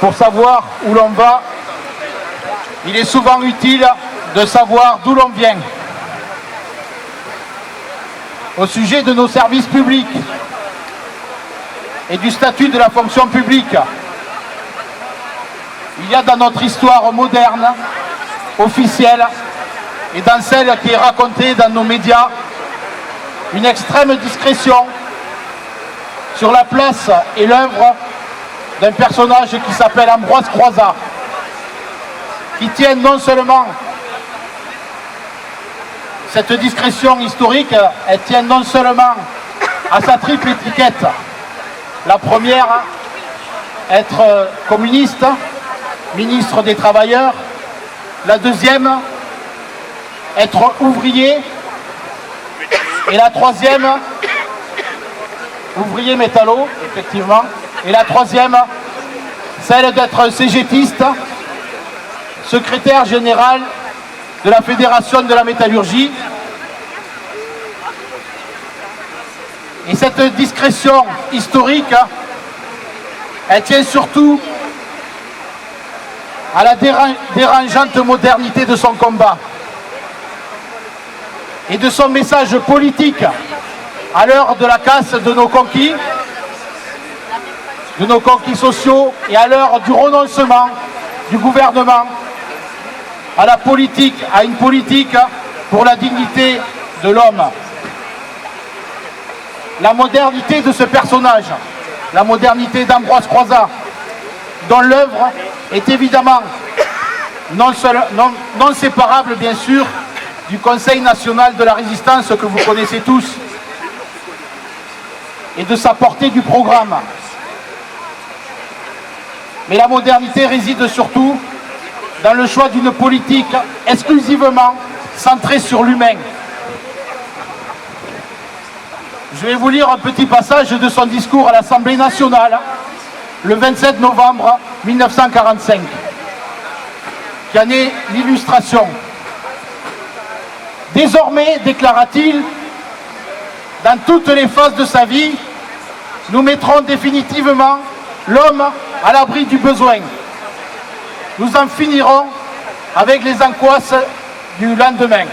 Pour savoir où l'on va, il est souvent utile de savoir d'où l'on vient. Au sujet de nos services publics et du statut de la fonction publique, il y a dans notre histoire moderne, officielle, et dans celle qui est racontée dans nos médias, une extrême discrétion sur la place et l'œuvre d'un personnage qui s'appelle Ambroise Croizat, qui tient non seulement cette discrétion historique, elle tient non seulement à sa triple étiquette. La première, être communiste, ministre des Travailleurs. La deuxième, être ouvrier. Et la troisième, ouvrier métallo, effectivement. Et la troisième, celle d'être cégétiste, secrétaire général de la Fédération de la métallurgie. Et cette discrétion historique, elle tient surtout à la dérangeante modernité de son combat et de son message politique à l'heure de la casse de nos conquis sociaux et à l'heure du renoncement du gouvernement à la politique, à une politique pour la dignité de l'homme. La modernité de ce personnage, la modernité d'Ambroise Croizat, dont l'œuvre est évidemment non séparable, bien sûr, du Conseil national de la résistance que vous connaissez tous, et de sa portée du programme. Mais la modernité réside surtout dans le choix d'une politique exclusivement centrée sur l'humain. Je vais vous lire un petit passage de son discours à l'Assemblée nationale le 27 novembre 1945, qui en est l'illustration. Désormais, déclara-t-il, dans toutes les phases de sa vie, nous mettrons définitivement l'homme à l'abri du besoin. Nous en finirons avec les angoisses du lendemain.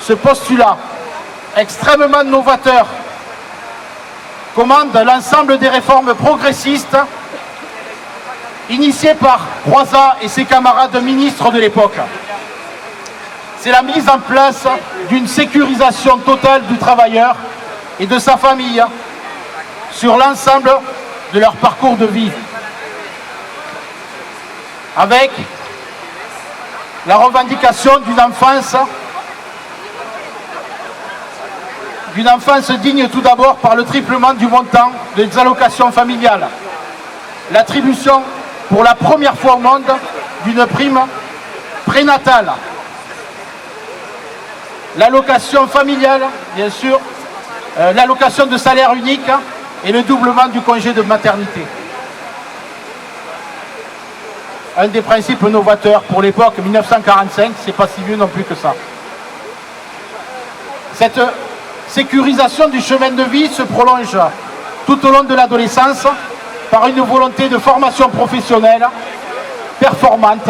Ce postulat, extrêmement novateur, commande l'ensemble des réformes progressistes initiées par Croizat et ses camarades ministres de l'époque. C'est la mise en place d'une sécurisation totale du travailleur et de sa famille sur l'ensemble de leur parcours de vie, avec la revendication d'une enfance digne tout d'abord par le triplement du montant des allocations familiales, l'attribution pour la première fois au monde d'une prime prénatale, l'allocation familiale, bien sûr, l'allocation de salaire unique et le doublement du congé de maternité. Un des principes novateurs pour l'époque 1945, c'est pas si vieux non plus que ça. Cette sécurisation du chemin de vie se prolonge tout au long de l'adolescence par une volonté de formation professionnelle performante,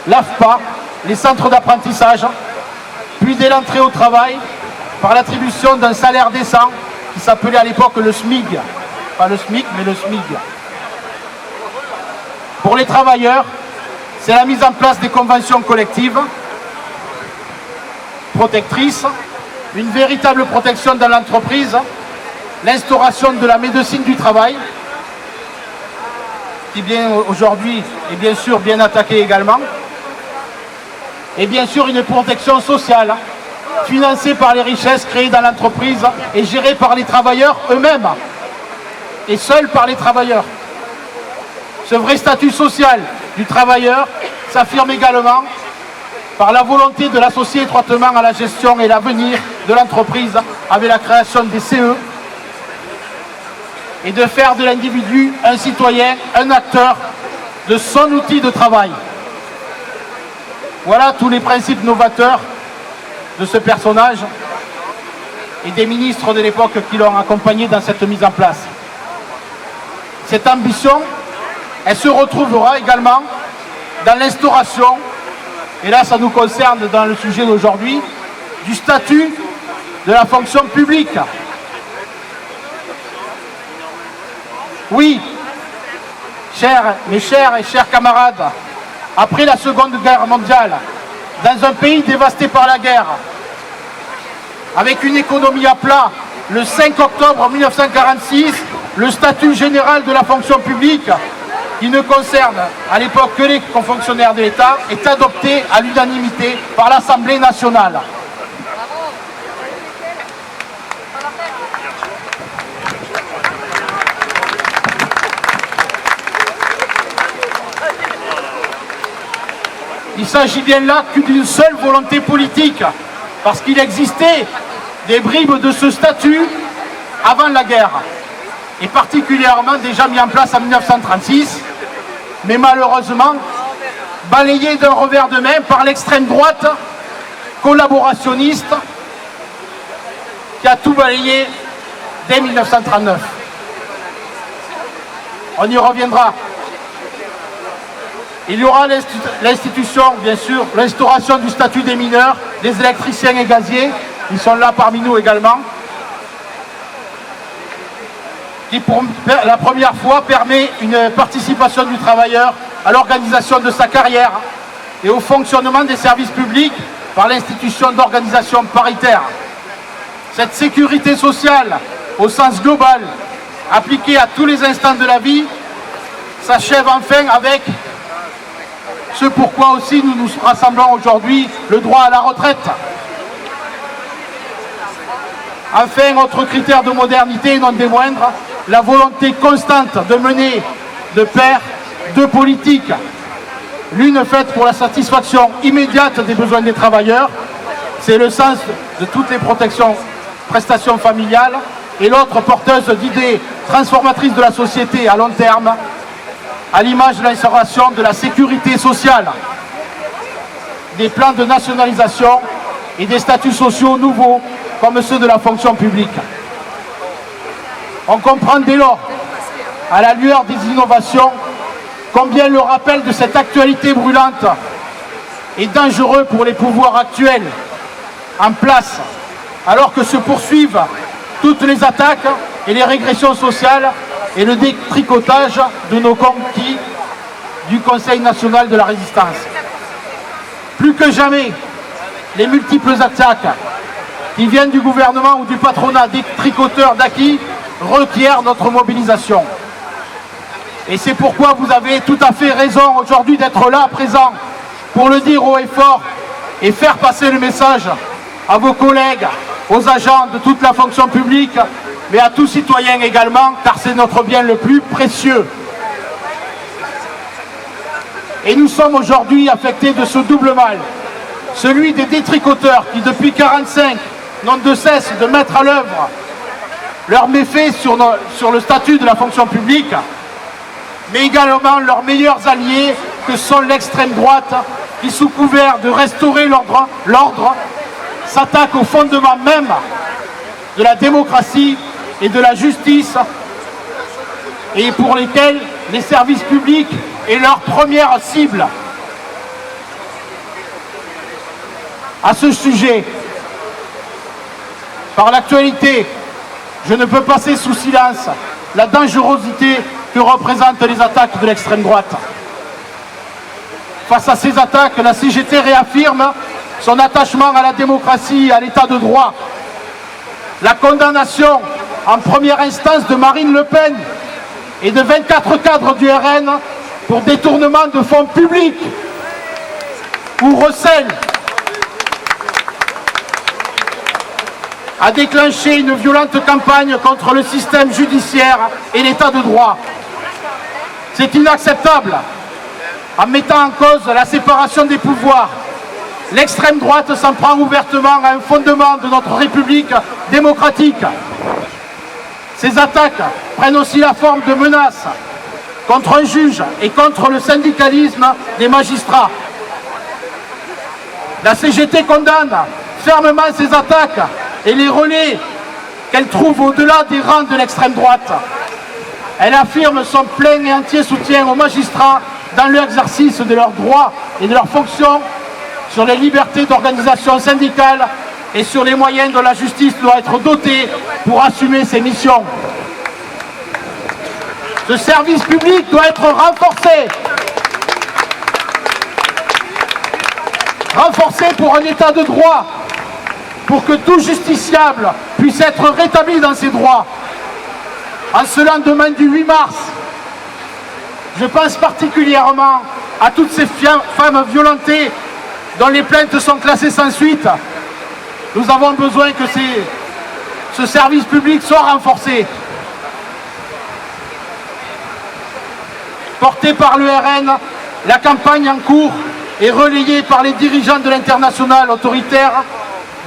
l'AFPA, les centres d'apprentissage, puis dès l'entrée au travail par l'attribution d'un salaire décent qui s'appelait à l'époque le SMIG. Pas le SMIC, mais le SMIG. Pour les travailleurs, c'est la mise en place des conventions collectives protectrices, une véritable protection dans l'entreprise, l'instauration de la médecine du travail, qui bien aujourd'hui est bien sûr bien attaquée également, et bien sûr une protection sociale financée par les richesses créées dans l'entreprise et gérée par les travailleurs eux-mêmes, et seuls par les travailleurs. Ce vrai statut social du travailleur s'affirme également par la volonté de l'associer étroitement à la gestion et l'avenir de l'entreprise avec la création des CE et de faire de l'individu un citoyen, un acteur de son outil de travail. Voilà tous les principes novateurs de ce personnage et des ministres de l'époque qui l'ont accompagné dans cette mise en place. Cette ambition elle se retrouvera également dans l'instauration, et là ça nous concerne dans le sujet d'aujourd'hui, du statut de la fonction publique. Oui, mes chers et chers camarades, après la Seconde Guerre mondiale, dans un pays dévasté par la guerre, avec une économie à plat, le 5 octobre 1946, le statut général de la fonction publique, qui ne concerne à l'époque que les fonctionnaires de l'État, est adopté à l'unanimité par l'Assemblée nationale. Il s'agit bien là que d'une seule volonté politique, parce qu'il existait des bribes de ce statut avant la guerre, et particulièrement déjà mis en place en 1936, mais malheureusement balayé d'un revers de main par l'extrême droite collaborationniste qui a tout balayé dès 1939. On y reviendra. Il y aura l'institution, bien sûr, l'instauration du statut des mineurs, des électriciens et gaziers, ils sont là parmi nous également, qui pour la première fois permet une participation du travailleur à l'organisation de sa carrière et au fonctionnement des services publics par l'institution d'organisation paritaire. Cette sécurité sociale, au sens global, appliquée à tous les instants de la vie, s'achève enfin avec ce pourquoi aussi nous nous rassemblons aujourd'hui, le droit à la retraite. Enfin, autre critère de modernité, et non des moindres, la volonté constante de mener de pair deux politiques. L'une faite pour la satisfaction immédiate des besoins des travailleurs, c'est le sens de toutes les prestations familiales, et l'autre porteuse d'idées transformatrices de la société à long terme, à l'image de l'instauration de la sécurité sociale, des plans de nationalisation et des statuts sociaux nouveaux comme ceux de la fonction publique. On comprend dès lors, à la lueur des innovations, combien le rappel de cette actualité brûlante est dangereux pour les pouvoirs actuels en place, alors que se poursuivent toutes les attaques et les régressions sociales et le détricotage de nos conquis du Conseil national de la résistance. Plus que jamais, les multiples attaques qui viennent du gouvernement ou du patronat détricoteur d'acquis requièrent notre mobilisation. Et c'est pourquoi vous avez tout à fait raison aujourd'hui d'être là, présent, pour le dire haut et fort et faire passer le message à vos collègues, aux agents de toute la fonction publique, mais à tous citoyens également, car c'est notre bien le plus précieux. Et nous sommes aujourd'hui affectés de ce double mal, celui des détricoteurs qui, depuis 1945, n'ont de cesse de mettre à l'œuvre leurs méfaits sur le statut de la fonction publique, mais également leurs meilleurs alliés, que sont l'extrême droite, qui, sous couvert de restaurer l'ordre, s'attaque au fondement même de la démocratie et de la justice, et pour lesquels les services publics est leur première cible. À ce sujet, par l'actualité, je ne peux passer sous silence la dangerosité que représentent les attaques de l'extrême droite. Face à ces attaques, la CGT réaffirme son attachement à la démocratie et à l'état de droit. La condamnation en première instance de Marine Le Pen et de 24 cadres du RN pour détournement de fonds publics ou recel a déclenché une violente campagne contre le système judiciaire et l'état de droit. C'est inacceptable. En mettant en cause la séparation des pouvoirs, l'extrême droite s'en prend ouvertement à un fondement de notre République démocratique. Ces attaques prennent aussi la forme de menaces contre un juge et contre le syndicalisme des magistrats. La CGT condamne fermement ces attaques et les relais qu'elle trouve au-delà des rangs de l'extrême droite. Elle affirme son plein et entier soutien aux magistrats dans l'exercice de leurs droits et de leurs fonctions, sur les libertés d'organisation syndicale et sur les moyens dont la justice doit être dotée pour assumer ses missions. Ce service public doit être renforcé. Renforcé pour un état de droit, pour que tout justiciable puisse être rétabli dans ses droits. En ce lendemain du 8 mars, je pense particulièrement à toutes ces femmes violentées dont les plaintes sont classées sans suite. Nous avons besoin que ce service public soit renforcé. Portée par le RN, la campagne en cours est relayée par les dirigeants de l'international autoritaire,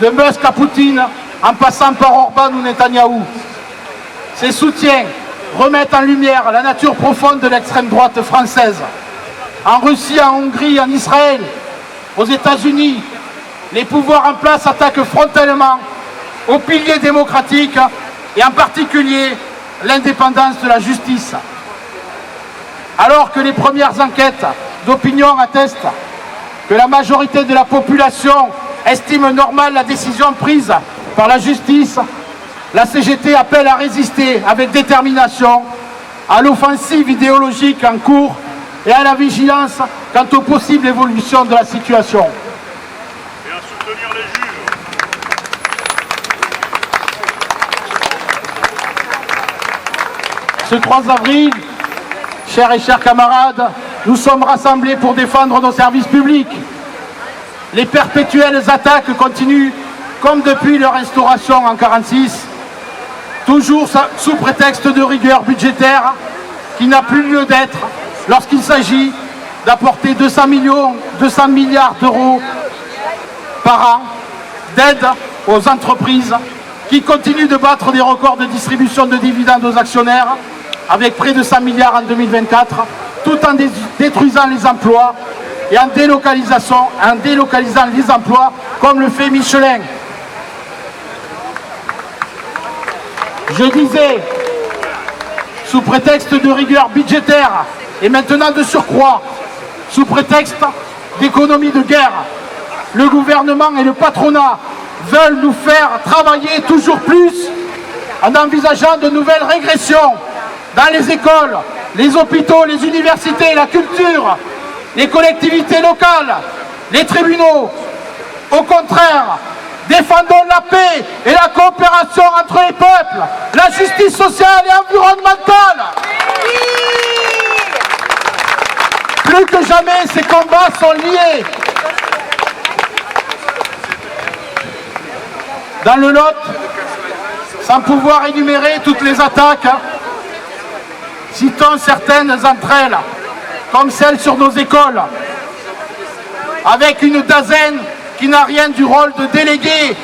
de Musk à Poutine, en passant par Orban ou Netanyahou. Ces soutiens remettent en lumière la nature profonde de l'extrême droite française. En Russie, en Hongrie, en Israël, aux États-Unis, les pouvoirs en place attaquent frontalement aux piliers démocratiques et en particulier l'indépendance de la justice. Alors que les premières enquêtes d'opinion attestent que la majorité de la population estime normale la décision prise par la justice, la CGT appelle à résister avec détermination à l'offensive idéologique en cours et à la vigilance quant aux possibles évolutions de la situation. Et à soutenir les juges. Ce 3 avril, chers et chers camarades, nous sommes rassemblés pour défendre nos services publics. Les perpétuelles attaques continuent comme depuis leur instauration en 1946, toujours sous prétexte de rigueur budgétaire qui n'a plus lieu d'être lorsqu'il s'agit d'apporter 200 milliards d'euros par an d'aide aux entreprises qui continuent de battre des records de distribution de dividendes aux actionnaires avec près de 100 milliards en 2024, tout en détruisant les emplois et en délocalisant les emplois comme le fait Michelin. Je disais, sous prétexte de rigueur budgétaire et maintenant de surcroît, sous prétexte d'économie de guerre, le gouvernement et le patronat veulent nous faire travailler toujours plus en envisageant de nouvelles régressions dans les écoles, les hôpitaux, les universités, la culture, les collectivités locales, les tribunaux. Au contraire, défendons la paix et la coopération entre les peuples, la justice sociale et environnementale. Plus que jamais, ces combats sont liés. Dans le Lot, sans pouvoir énumérer toutes les attaques, citons certaines d'entre elles, comme celle sur nos écoles, avec une Dasen qui n'a rien du rôle de délégué,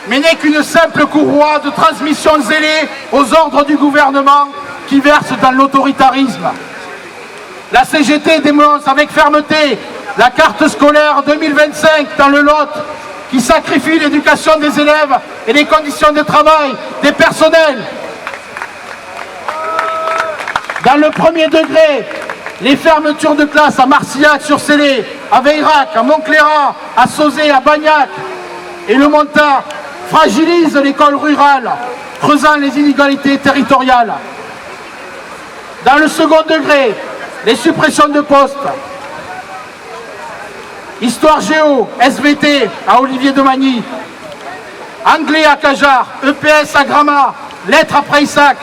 mais n'est qu'une simple courroie de transmission zélée aux ordres du gouvernement qui verse dans l'autoritarisme. La CGT dénonce avec fermeté la carte scolaire 2025 dans le Lot, qui sacrifie l'éducation des élèves et les conditions de travail des personnels. Dans le premier degré, les fermetures de classes à Marcillac-sur-Célé, à Veyrac, à Montcléra, à Sauzet, à Bagnac et le Montat fragilisent l'école rurale, creusant les inégalités territoriales. Dans le second degré, les suppressions de postes. Histoire géo, SVT à Olivier de Magny, anglais à Cajar, EPS à Gramat, lettres à Prayssac,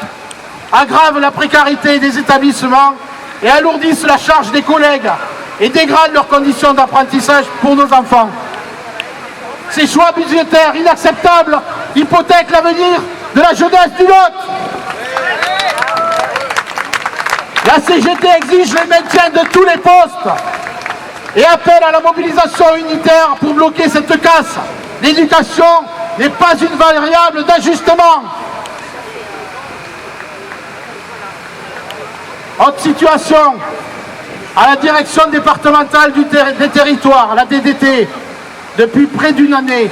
aggravent la précarité des établissements et alourdissent la charge des collègues et dégradent leurs conditions d'apprentissage pour nos enfants. Ces choix budgétaires inacceptables hypothèquent l'avenir de la jeunesse du Lot. La CGT exige le maintien de tous les postes et appelle à la mobilisation unitaire pour bloquer cette casse. L'éducation n'est pas une variable d'ajustement. Autre situation, à la direction départementale des territoires, la DDT, depuis près d'une année,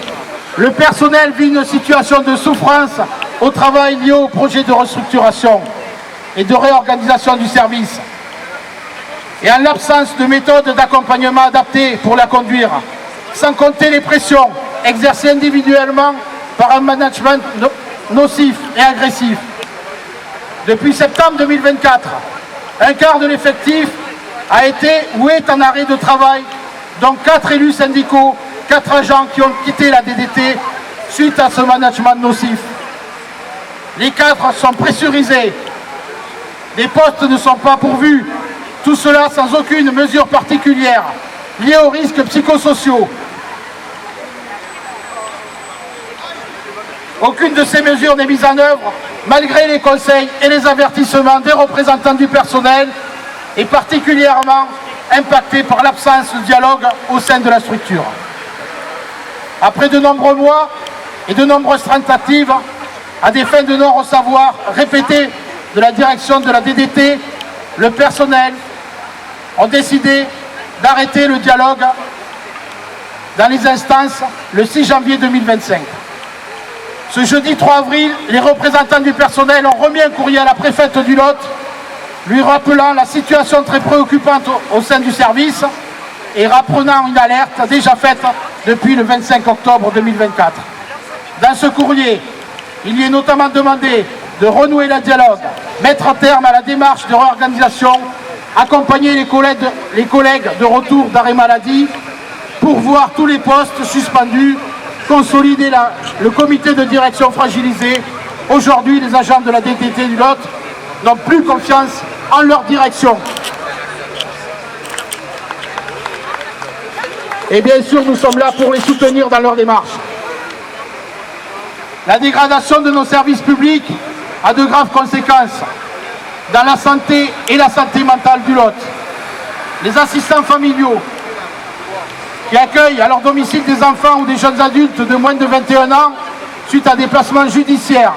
le personnel vit une situation de souffrance au travail lié au projet de restructuration. et de réorganisation du service. Et en l'absence de méthodes d'accompagnement adaptées pour la conduire, sans compter les pressions exercées individuellement par un management nocif et agressif. Depuis septembre 2024, un quart de l'effectif a été ou est en arrêt de travail, dont 4 élus syndicaux, 4 agents qui ont quitté la DDT suite à ce management nocif. Les cadres sont pressurisés, les postes ne sont pas pourvus, tout cela sans aucune mesure particulière liée aux risques psychosociaux. Aucune de ces mesures n'est mise en œuvre, malgré les conseils et les avertissements des représentants du personnel, et particulièrement impactés par l'absence de dialogue au sein de la structure. Après de nombreux mois et de nombreuses tentatives, à des fins de non-recevoir répétées de la direction de la DDT, le personnel ont décidé d'arrêter le dialogue dans les instances le 6 janvier 2025. Ce jeudi 3 avril, les représentants du personnel ont remis un courrier à la préfète du Lot, lui rappelant la situation très préoccupante au sein du service et rapprenant une alerte déjà faite depuis le 25 octobre 2024. Dans ce courrier, il y est notamment demandé de renouer le dialogue, mettre un terme à la démarche de réorganisation, accompagner les collègues de retour d'arrêt maladie, pourvoir tous les postes suspendus, consolider le comité de direction fragilisé. Aujourd'hui, les agents de la DDT du Lot n'ont plus confiance en leur direction. Et bien sûr, nous sommes là pour les soutenir dans leur démarche. La dégradation de nos services publics a de graves conséquences dans la santé et la santé mentale du Lot. Les assistants familiaux qui accueillent à leur domicile des enfants ou des jeunes adultes de moins de 21 ans suite à des placements judiciaires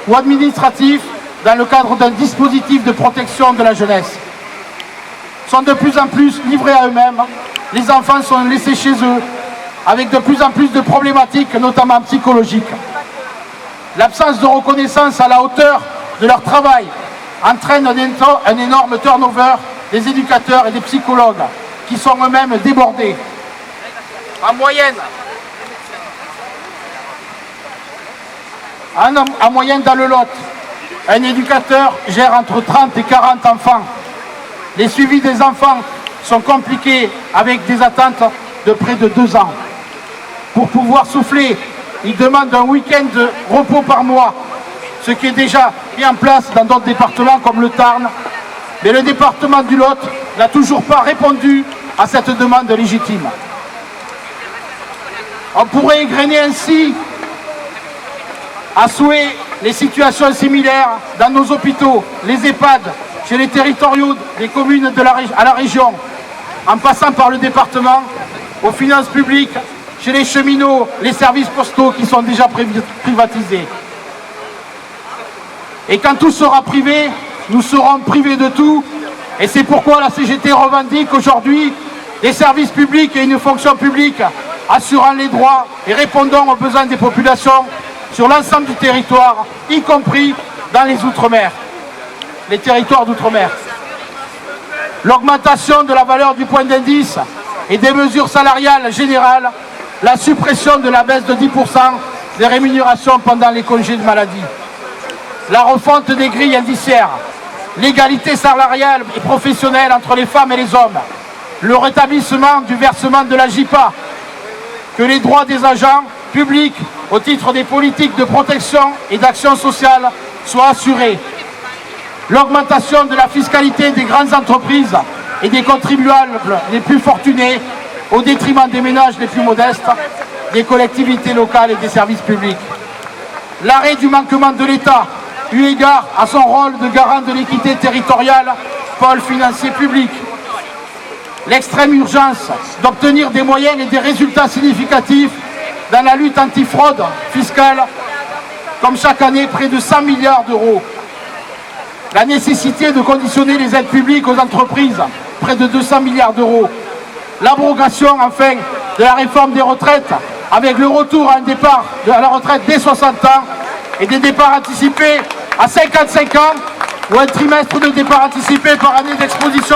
ou administratifs dans le cadre d'un dispositif de protection de la jeunesse sont de plus en plus livrés à eux-mêmes. Les enfants sont laissés chez eux avec de plus en plus de problématiques, notamment psychologiques. L'absence de reconnaissance à la hauteur de leur travail entraîne un énorme turnover des éducateurs et des psychologues qui sont eux-mêmes débordés. En moyenne dans le Lot, un éducateur gère entre 30 et 40 enfants. Les suivis des enfants sont compliqués avec des attentes de près de 2 ans. Pour pouvoir souffler, ils demandent un week-end de repos par mois, ce qui est déjà mis en place dans d'autres départements comme le Tarn. Mais le département du Lot n'a toujours pas répondu à cette demande légitime. On pourrait égrener ainsi à souhait les situations similaires dans nos hôpitaux, les EHPAD, chez les territoriaux des communes à la région, en passant par le département, aux finances publiques, chez les cheminots, les services postaux qui sont déjà privatisés. Et quand tout sera privé, nous serons privés de tout. Et c'est pourquoi la CGT revendique aujourd'hui des services publics et une fonction publique assurant les droits et répondant aux besoins des populations sur l'ensemble du territoire, y compris dans les Outre-mer, les territoires d'Outre-mer. L'augmentation de la valeur du point d'indice et des mesures salariales générales, la suppression de la baisse de 10% des rémunérations pendant les congés de maladie, la refonte des grilles indiciaires, l'égalité salariale et professionnelle entre les femmes et les hommes, le rétablissement du versement de la JIPA, que les droits des agents publics au titre des politiques de protection et d'action sociale soient assurés, l'augmentation de la fiscalité des grandes entreprises et des contribuables les plus fortunés au détriment des ménages les plus modestes, des collectivités locales et des services publics, l'arrêt du manquement de l'État eu égard à son rôle de garant de l'équité territoriale, pôle financier public, l'extrême urgence d'obtenir des moyens et des résultats significatifs dans la lutte antifraude fiscale, comme chaque année près de 100 milliards d'euros, la nécessité de conditionner les aides publiques aux entreprises, près de 200 milliards d'euros, l'abrogation enfin de la réforme des retraites avec le retour à un départ à la retraite dès 60 ans et des départs anticipés à 55 ans ou un trimestre de départ anticipé par année d'exposition.